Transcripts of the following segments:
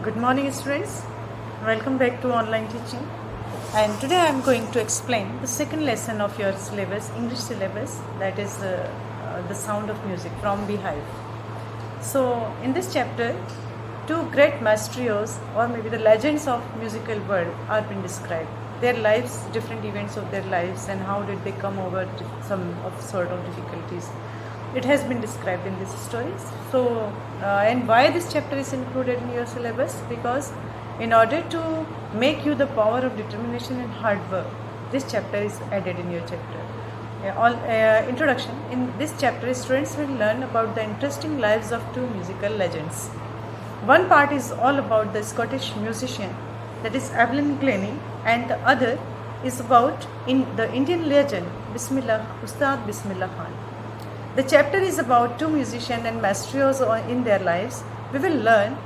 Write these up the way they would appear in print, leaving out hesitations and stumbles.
Good morning, students. Welcome back to online teaching. And today I am going to explain the second lesson of your syllabus, English syllabus, that is the sound of music from Beehive. So, in this chapter, two great maestros or maybe the legends of musical world are being described. Their lives, different events of their lives, and how did they come over some of sort of difficulties. It has been described in these stories. So, and why this chapter is included in your syllabus? Because in order to make you the power of determination and hard work, this chapter is added in your chapter. Introduction. In this chapter, students will learn about the interesting lives of two musical legends. One part is all about the Scottish musician, that is Evelyn Glennie, and the other is about the Indian legend Ustad Bismillah Khan. The chapter is about two musicians and maestros in their lives. We will learn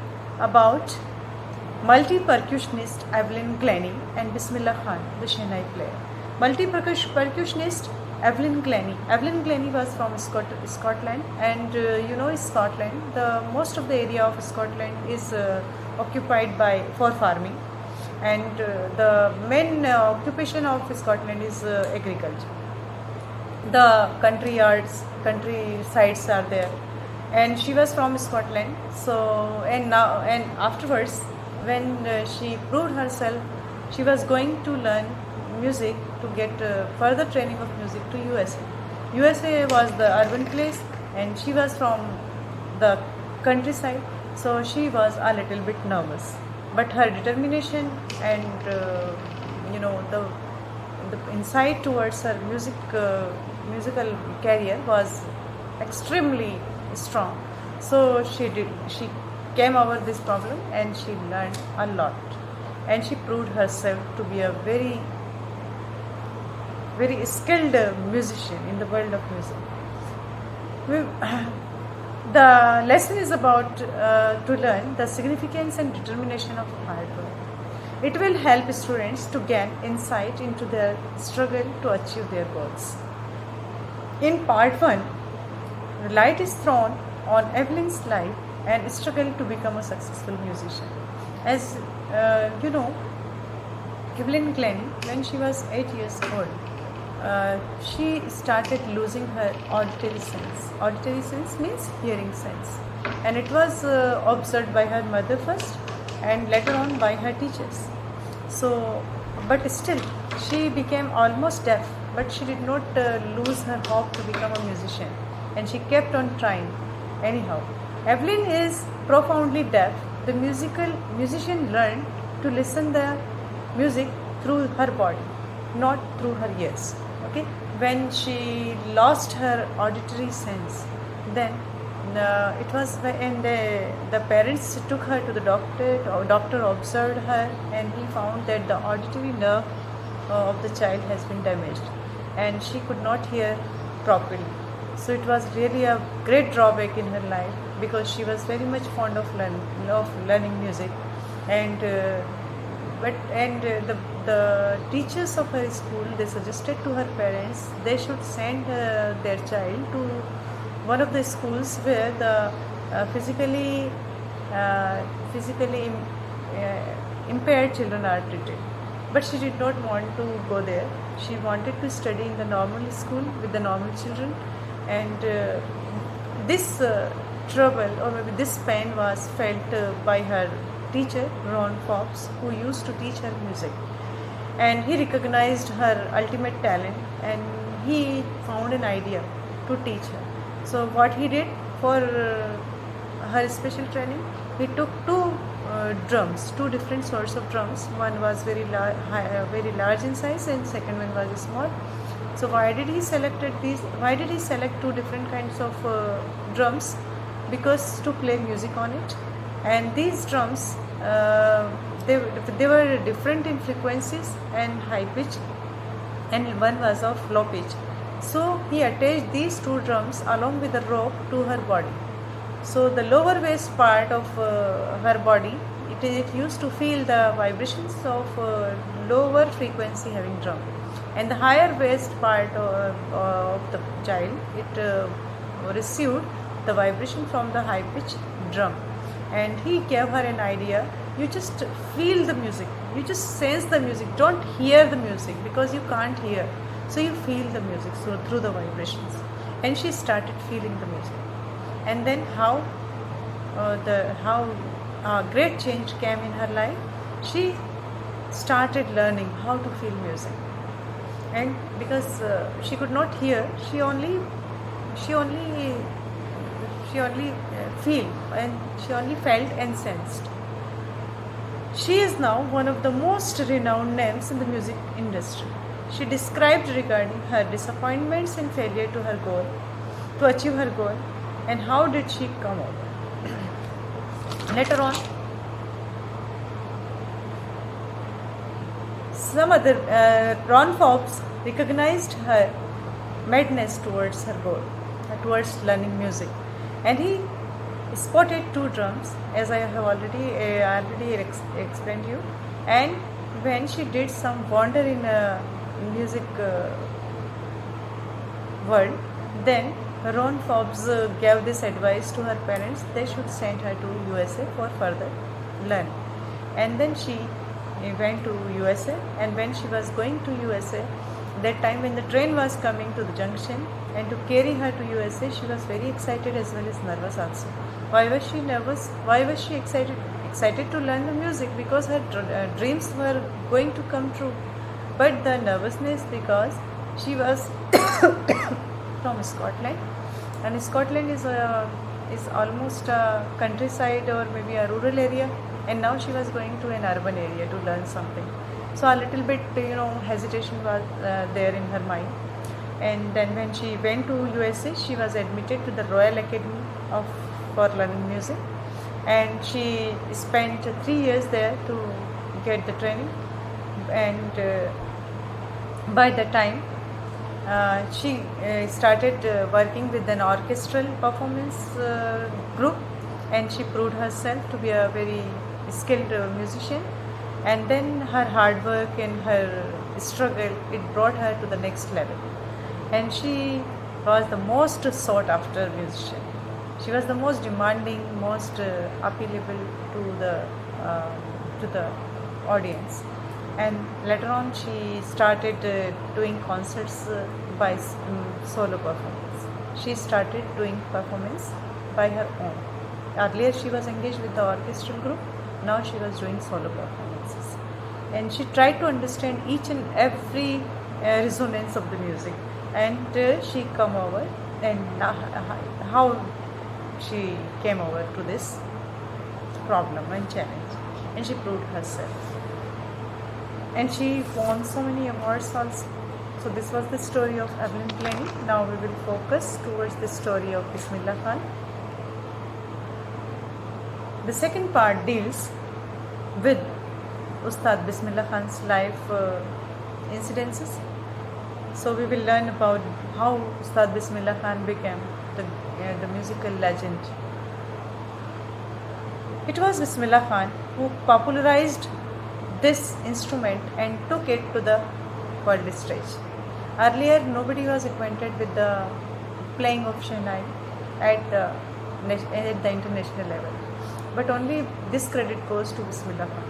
about multi-percussionist Evelyn Glennie and Bismillah Khan, the Shehnai player. Multi-percussionist Evelyn Glennie. Evelyn Glennie was from Scotland, and Scotland, the most of the area of Scotland is occupied for farming, and the main occupation of Scotland is agriculture. The countrysides are there, and she was from Scotland. So and afterwards, when she proved herself, she was going to learn music to get further training of music to USA. USA was the urban place, and she was from the countryside, so she was a little bit nervous. But her determination and the insight towards her musical career was extremely strong. So she came over this problem, and she learned a lot, and she proved herself to be a very very skilled musician in the world of music. The lesson is about to learn the significance and determination of hard work. It will help students to gain insight into their struggle to achieve their goals. In part 1, the light is thrown on Evelyn's life and struggle to become a successful musician. As you know, Evelyn Glennie, when she was 8 years old, she started losing her auditory sense. Auditory sense means hearing sense, and it was observed by her mother first, and later on by her teachers. So, but still, she became almost deaf, but she did not lose her hope to become a musician, and she kept on trying. Anyhow, Evelyn is profoundly deaf. The musician learned to listen the music through her body, not through her ears. Okay, when she lost her auditory sense, then it was when the parents took her to the doctor. Doctor observed her, and he found that the auditory nerve of the child has been damaged, and she could not hear properly. So it was really a great drawback in her life, because she was very much fond of learning music, and the teachers of her school, they suggested to her parents they should send their child to one of the schools where the physically impaired children are treated. But she did not want to go there. She wanted to study in the normal school with the normal children, and this trouble or maybe this pain was felt by her teacher Ron Fox, who used to teach her music, and he recognized her ultimate talent, and he found an idea to teach her. So what he did for her special training, he took two different sorts of drums. One was very large in size, and second one was small. So why did he select two different kinds of drums? Because to play music on it, and these drums they were different in frequencies and high pitch, and one was of low pitch. So he attached these two drums along with a rope to her body. So the lower waist part of her body, it used to feel the vibrations of lower frequency having drum, and the higher waist part of the child, it received the vibration from the high pitch drum. And he gave her an idea You just feel the music. You just sense the music. Don't hear the music because you can't hear. So you feel the music through the vibrations. And she started feeling the music. And then how great change came in her life. She started learning how to feel music. And because she could not hear, she only feel, and she only felt and sensed. She is now one of the most renowned names in the music industry. She described regarding her disappointments and failure to achieve her goal, and how did she come over. Later on, Ron Forbes recognized her madness towards her goal, towards learning music, and he spotted 2 drums, as I have already explained you. And when she did some wander in music world, then Ron Forbes gave this advice to her parents: they should send her to USA for further learning. And then she went to USA, and when she was going to USA, that time when the train was coming to the junction and to carry her to USA, she was very excited as well as nervous also. Why was she nervous? Why was she excited? Excited to learn the music because her dreams were going to come true. But the nervousness because she was from Scotland, and Scotland is almost a countryside or maybe a rural area, and now she was going to an urban area to learn something. So a little bit, hesitation was there in her mind. And then when she went to USA, she was admitted to the Royal Academy for learning music, and she spent 3 years there to get the training. And by the time she started working with an orchestral performance group, and she proved herself to be a very skilled musician. And then her hard work and her struggle, it brought her to the next level. And she was the most sought after musician. She was the most demanding, most appealable to the audience. And later on, she started doing concerts by solo performance. She started doing performance by her own. Earlier, she was engaged with the orchestral group. Now she was doing solo performances, and she tried to understand each and every resonance of the music. And she come over, and how she came over to this problem and challenge, and she proved herself, and she won so many awards also. So this was the story of Evelyn Glennie. Now we will focus towards the story of Bismillah Khan. The second part deals with Ustad Bismillah Khan's life incidences. So we will learn about how Ustad Bismillah Khan became the musical legend. It was Bismillah Khan who popularized this instrument and took it to the world stage. Earlier, nobody was acquainted with the playing of Shehnai at the international level. But only this credit goes to Bismillah Khan.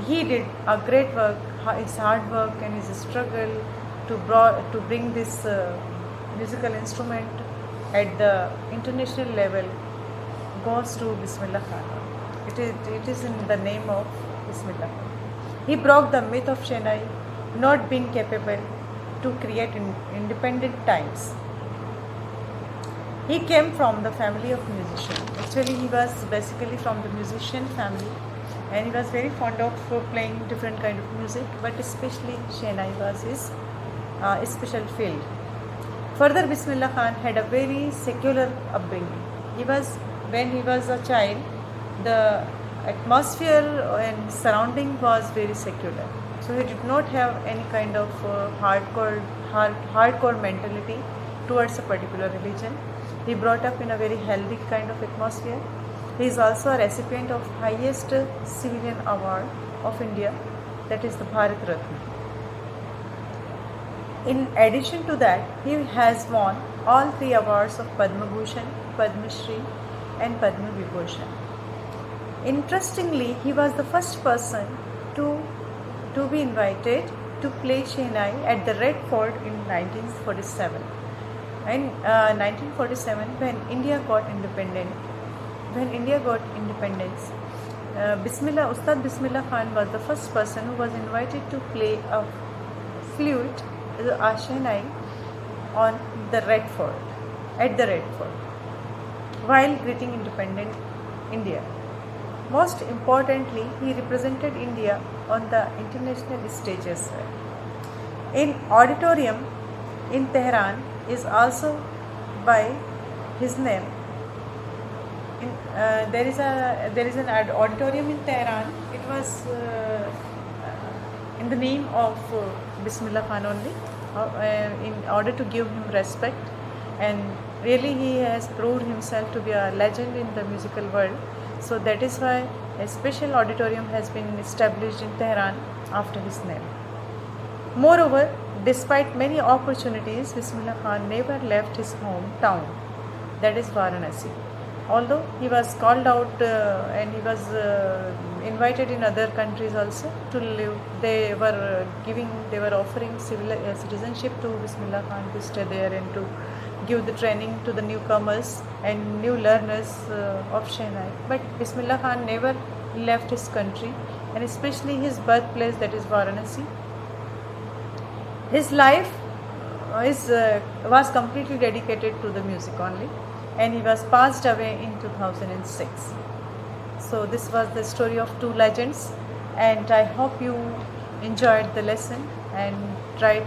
He did a great work. His hard work and his struggle to bring this musical instrument at the international level goes to Bismillah Khan. It is in the name of Bismillah Khan. He broke the myth of Shehnai not being capable to create independent times. He came from the family of musicians. Actually, he was basically from the musician family, and he was very fond of playing different kind of music, but especially Shehnai was his special field. Further, Bismillah Khan had a very secular upbringing. When he was a child, the atmosphere and surrounding was very secular. So he did not have any kind of hardcore mentality towards a particular religion. He brought up in a very healthy kind of atmosphere. He is also a recipient of highest civilian award of India, that is the Bharat Ratna. In addition to that, he has won all 3 awards of Padma Bhushan, Padma Shri and Padma Vibhushan. Interestingly, he was the first person to be invited to play Shehnai at the Red Fort in 1947. In 1947, when India got independence, Ustad Bismillah Khan was the first person who was invited to play a flute, a Shehnai, on the Red Fort, at the Red Fort, while greeting independent India. Most importantly, he represented India on the international stage as well. In auditorium in Tehran is also by his name. There is an auditorium in Tehran. It was in the name of Bismillah Khan only, in order to give him respect, and really he has proved himself to be a legend in the musical world. So that is why a special auditorium has been established in Tehran after his name. Moreover, despite many opportunities, Bismillah Khan never left his hometown, that is Varanasi. Although he was called out and he was invited in other countries also to live, they were offering citizenship to Bismillah Khan to stay there and to give the training to the newcomers and new learners of Shehnai. But Bismillah Khan never left his country, and especially his birthplace, that is Varanasi. His life was completely dedicated to the music only, and he was passed away in 2006. So this was the story of two legends, and I hope you enjoyed the lesson and tried.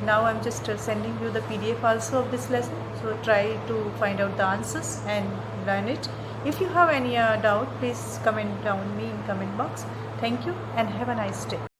Now I'm just sending you the PDF also of this lesson, so try to find out the answers and learn it. If you have any doubt, please comment down me in comment box. Thank you and have a nice day.